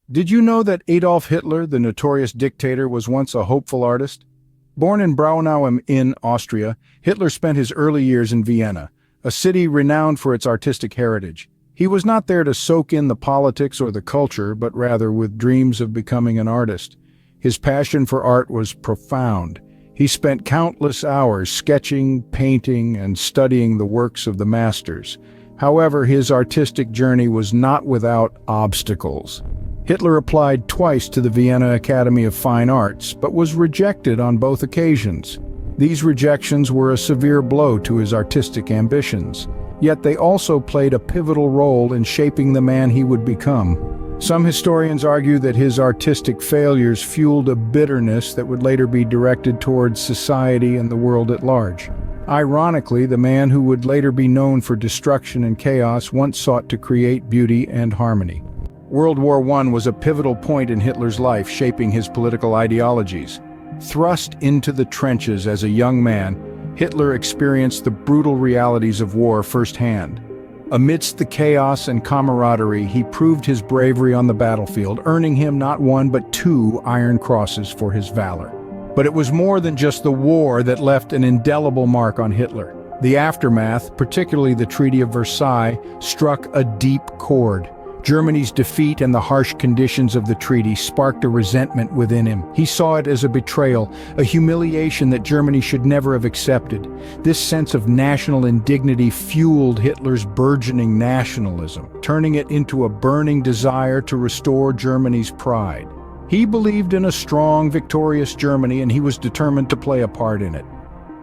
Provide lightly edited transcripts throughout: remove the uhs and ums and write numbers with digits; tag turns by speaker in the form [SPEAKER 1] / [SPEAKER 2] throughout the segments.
[SPEAKER 1] Did you know that Adolf Hitler, the notorious dictator, was once a hopeful artist? Born in Braunau am Inn, Austria, Hitler spent his early years in Vienna, a city renowned for its artistic heritage. He was not there to soak in the politics or the culture, but rather with dreams of becoming an artist. His passion for art was profound. He spent countless hours sketching, painting, and studying the works of the masters. However, his artistic journey was not without obstacles. Hitler applied twice to the Vienna Academy of Fine Arts, but was rejected on both occasions. These rejections were a severe blow to his artistic ambitions, yet they also played a pivotal role in shaping the man he would become. Some historians argue that his artistic failures fueled a bitterness that would later be directed towards society and the world at large. Ironically, the man who would later be known for destruction and chaos once sought to create beauty and harmony. World War I was a pivotal point in Hitler's life, shaping his political ideologies. Thrust into the trenches as a young man, Hitler experienced the brutal realities of war firsthand. Amidst the chaos and camaraderie, he proved his bravery on the battlefield, earning him not one but two Iron Crosses for his valor. But it was more than just the war that left an indelible mark on Hitler. The aftermath, particularly the Treaty of Versailles, struck a deep chord. Germany's defeat and the harsh conditions of the treaty sparked a resentment within him. He saw it as a betrayal, a humiliation that Germany should never have accepted. This sense of national indignity fueled Hitler's burgeoning nationalism, turning it into a burning desire to restore Germany's pride. He believed in a strong, victorious Germany, and he was determined to play a part in it.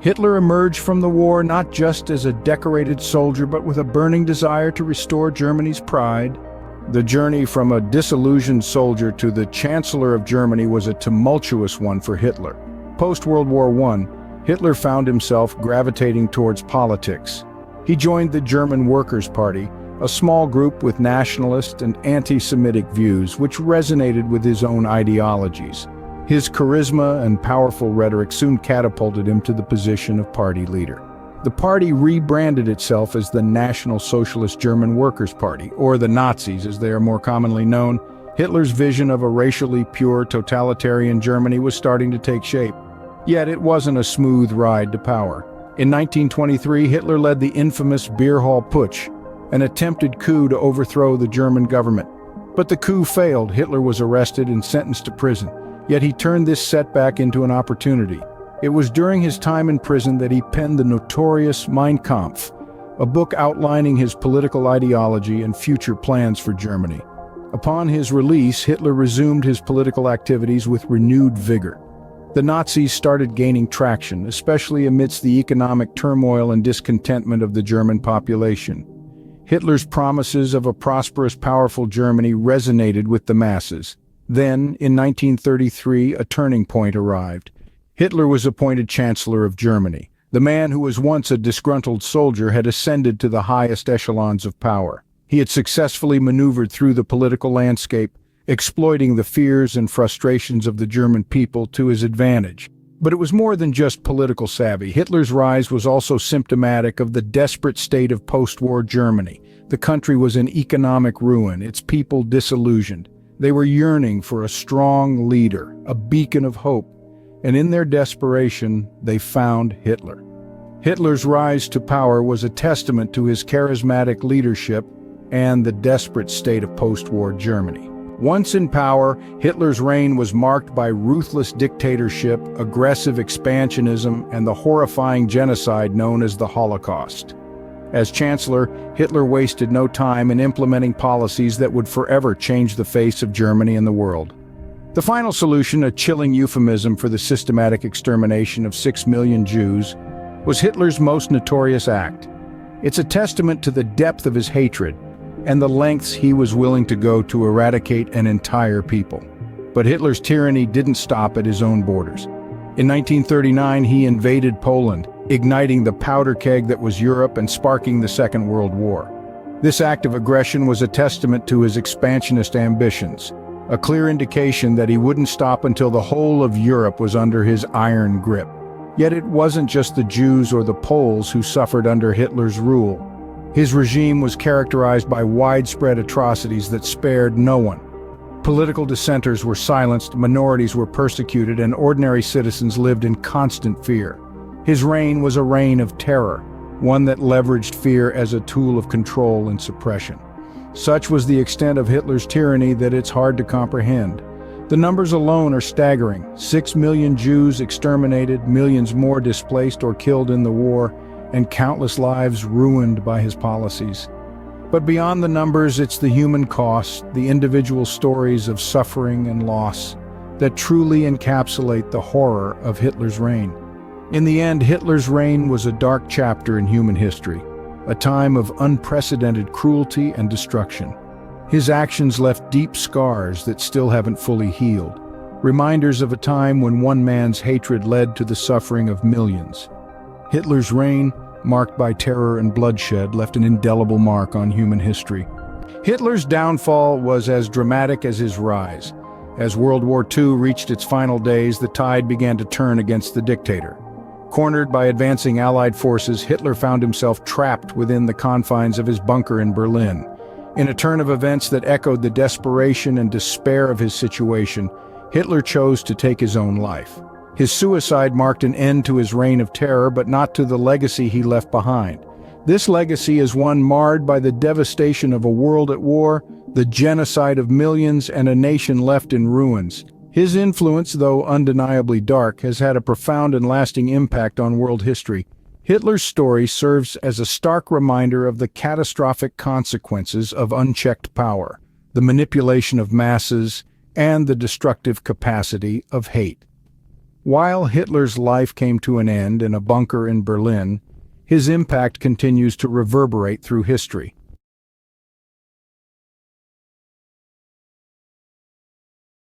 [SPEAKER 1] Hitler emerged from the war not just as a decorated soldier, but with a burning desire to restore Germany's pride. The journey from a disillusioned soldier to the Chancellor of Germany was a tumultuous one for Hitler. Post-World War I, Hitler found himself gravitating towards politics. He joined the German Workers' Party, a small group with nationalist and anti-Semitic views which resonated with his own ideologies. His charisma and powerful rhetoric soon catapulted him to the position of party leader. The party rebranded itself as the National Socialist German Workers' Party, or the Nazis as they are more commonly known. Hitler's vision of a racially pure, totalitarian Germany was starting to take shape. Yet it wasn't a smooth ride to power. In 1923, Hitler led the infamous Beer Hall Putsch, an attempted coup to overthrow the German government. But the coup failed. Hitler was arrested and sentenced to prison. Yet he turned this setback into an opportunity. It was during his time in prison that he penned the notorious Mein Kampf, a book outlining his political ideology and future plans for Germany. Upon his release, Hitler resumed his political activities with renewed vigor. The Nazis started gaining traction, especially amidst the economic turmoil and discontentment of the German population. Hitler's promises of a prosperous, powerful Germany resonated with the masses. Then, in 1933, a turning point arrived. Hitler was appointed Chancellor of Germany. The man who was once a disgruntled soldier had ascended to the highest echelons of power. He had successfully maneuvered through the political landscape, exploiting the fears and frustrations of the German people to his advantage. But it was more than just political savvy. Hitler's rise was also symptomatic of the desperate state of post-war Germany. The country was in economic ruin, its people disillusioned. They were yearning for a strong leader, a beacon of hope. And in their desperation, they found Hitler. Hitler's rise to power was a testament to his charismatic leadership and the desperate state of post-war Germany. Once in power, Hitler's reign was marked by ruthless dictatorship, aggressive expansionism, and the horrifying genocide known as the Holocaust. As Chancellor, Hitler wasted no time in implementing policies that would forever change the face of Germany and the world. The final solution, a chilling euphemism for the systematic extermination of 6 million Jews, was Hitler's most notorious act. It's a testament to the depth of his hatred and the lengths he was willing to go to eradicate an entire people. But Hitler's tyranny didn't stop at his own borders. In 1939, he invaded Poland, igniting the powder keg that was Europe and sparking the Second World War. This act of aggression was a testament to his expansionist ambitions, a clear indication that he wouldn't stop until the whole of Europe was under his iron grip. Yet it wasn't just the Jews or the Poles who suffered under Hitler's rule. His regime was characterized by widespread atrocities that spared no one. Political dissenters were silenced, minorities were persecuted, and ordinary citizens lived in constant fear. His reign was a reign of terror, one that leveraged fear as a tool of control and suppression. Such was the extent of Hitler's tyranny that it's hard to comprehend. The numbers alone are staggering: 6 million Jews exterminated, millions more displaced or killed in the war, and countless lives ruined by his policies. But beyond the numbers, it's the human cost, the individual stories of suffering and loss, that truly encapsulate the horror of Hitler's reign. In the end, Hitler's reign was a dark chapter in human history, a time of unprecedented cruelty and destruction. His actions left deep scars that still haven't fully healed, reminders of a time when one man's hatred led to the suffering of millions. Hitler's reign, marked by terror and bloodshed, left an indelible mark on human history. Hitler's downfall was as dramatic as his rise. As World War II reached its final days, the tide began to turn against the dictator. Cornered by advancing Allied forces, Hitler found himself trapped within the confines of his bunker in Berlin. In a turn of events that echoed the desperation and despair of his situation, Hitler chose to take his own life. His suicide marked an end to his reign of terror, but not to the legacy he left behind. This legacy is one marred by the devastation of a world at war, the genocide of millions, and a nation left in ruins. His influence, though undeniably dark, has had a profound and lasting impact on world history. Hitler's story serves as a stark reminder of the catastrophic consequences of unchecked power, the manipulation of masses, and the destructive capacity of hate. While Hitler's life came to an end in a bunker in Berlin, his impact continues to reverberate through history.